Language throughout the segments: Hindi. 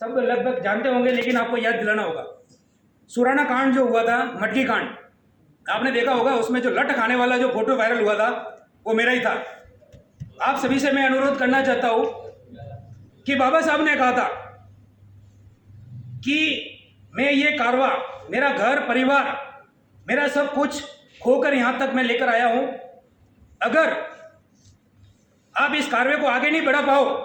सब लगभग जानते होंगे, लेकिन आपको याद दिलाना होगा। सुराना कांड जो हुआ था, मटकी कांड, आपने देखा होगा। उसमें जो लट खाने वाला जो फोटो वायरल हुआ था वो मेरा ही था। आप सभी से मैं अनुरोध करना चाहता हूं कि बाबा साहब ने कहा था कि मैं ये कारवा, मेरा घर परिवार, मेरा सब कुछ खोकर यहां तक मैं लेकर आया हूं। अगर आप इस कारवे को आगे नहीं बढ़ा पाओ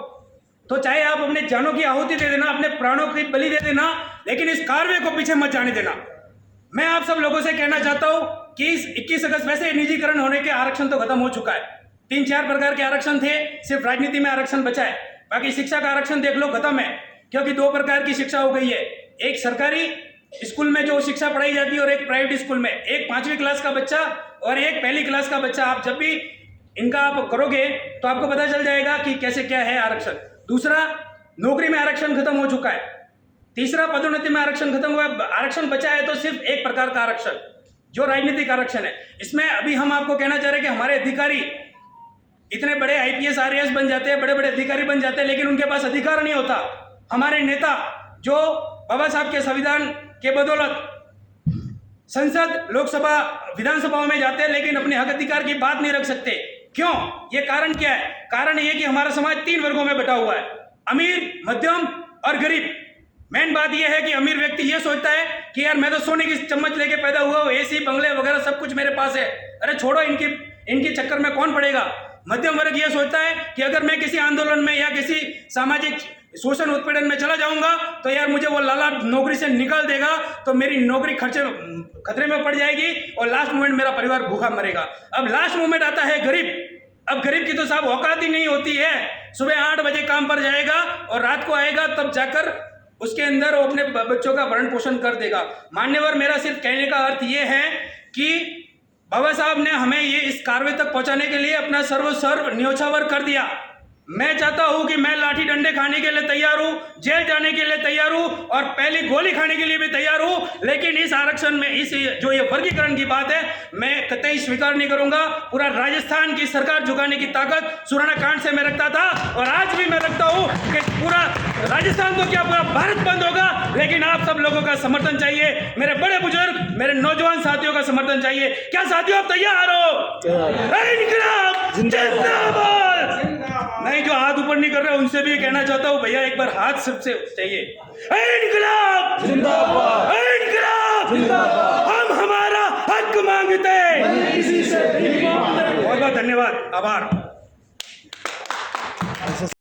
तो चाहे आप अपने जानों की आहुति दे देना, अपने प्राणों की बलि दे देना, लेकिन इस कारवे को पीछे मत जाने देना। मैं आप सब लोगों से कहना चाहता हूं कि इस 21 अगस्त वैसे निजीकरण होने के आरक्षण तो खत्म हो चुका है। 3-4 प्रकार के आरक्षण थे, सिर्फ राजनीति में आरक्षण बचा है। बाकी शिक्षा का आरक्षण देख लो, खत्म है, क्योंकि 2 प्रकार की शिक्षा हो गई है। एक सरकारी स्कूल में जो शिक्षा पढ़ाई जाती है और एक प्राइवेट स्कूल में। एक 5वीं क्लास का बच्चा और एक पहली क्लास का बच्चा, आप जब भी इनका आप करोगे तो आपको पता चल जाएगा कि कैसे क्या है आरक्षण। दूसरा, नौकरी में आरक्षण खत्म हो चुका है। तीसरा, पदोन्नति में आरक्षण खत्म हुआ है। आरक्षण बचा है तो सिर्फ एक प्रकार का आरक्षण, जो राजनीतिक आरक्षण है। इसमें अभी हम आपको कहना चाह रहे हैं कि हमारे अधिकारी इतने बड़े IPS RAS बन जाते हैं, बड़े बड़े अधिकारी बन जाते हैं, लेकिन उनके पास अधिकार नहीं होता। हमारे नेता जो बाबा साहब के संविधान के बदौलत संसद, लोकसभा, विधानसभाओं में जाते हैं, लेकिन अपने हक अधिकार की बात नहीं रख सकते। क्यों? ये कारण क्या है? कारण ये कि हमारा समाज 3 वर्गों में बटा हुआ है, अमीर, मध्यम और गरीब। मेन बात यह है कि अमीर व्यक्ति ये सोचता है कि यार मैं तो सोने की चम्मच लेके पैदा हुआ हूं, AC, बंगले वगैरह सब कुछ मेरे पास है, अरे छोड़ो, इनके चक्कर में कौन पड़ेगा। मध्यम वर्ग ये सोचता है कि अगर मैं किसी आंदोलन में या किसी सामाजिक शोषण उत्पीड़न में चला जाऊंगा तो यार मुझे वो लाला नौकरी से निकाल देगा, तो मेरी नौकरी खतरे में पड़ जाएगी और लास्ट मोमेंट मेरा परिवार भूखा मरेगा। अब लास्ट मोमेंट आता है गरीब। अब गरीब की तो साहब औकात ही नहीं होती है। सुबह 8 बजे काम पर जाएगा और रात को आएगा, तब जाकर उसके अंदर वो अपने बच्चों का भरण पोषण कर देगा। मान्यवर, मेरा सिर्फ कहने का अर्थ ये है कि बाबा साहब ने हमें ये इस कारवे तक पहुंचाने के लिए अपना सर्व न्योछावर कर दिया। मैं चाहता हूं कि मैं लाठी डंडे खाने के लिए तैयार हूं, जेल जाने के लिए तैयार हूं और पहली गोली खाने के लिए भी तैयार हूं, लेकिन इस आरक्षण में, इस जो ये वर्गीकरण की बात है, मैं कतई स्वीकार नहीं करूंगा। पूरा राजस्थान की सरकार झुकाने की ताकत सुराना कांड से मैं रखता था और आज भी मैं रखता हूं कि पूरा राजस्थान तो क्या पूरा भारत बंद होगा, लेकिन आप सब लोगों का समर्थन चाहिए। मेरे बड़े बुजुर्ग, मेरे नौजवान साथियों का समर्थन चाहिए। क्या साथियों, आप तैयार हो? इनकलाब जिंदाबाद। नहीं, जो हाथ ऊपर नहीं कर रहे उनसे भी कहना चाहता हूं, भैया एक बार हाथ सबसे चाहिए। इनकलाब जिंदाबाद, इनकलाब जिंदाबाद। हम हमारा हक मांगते हैं। बहुत बहुत धन्यवाद, आभार।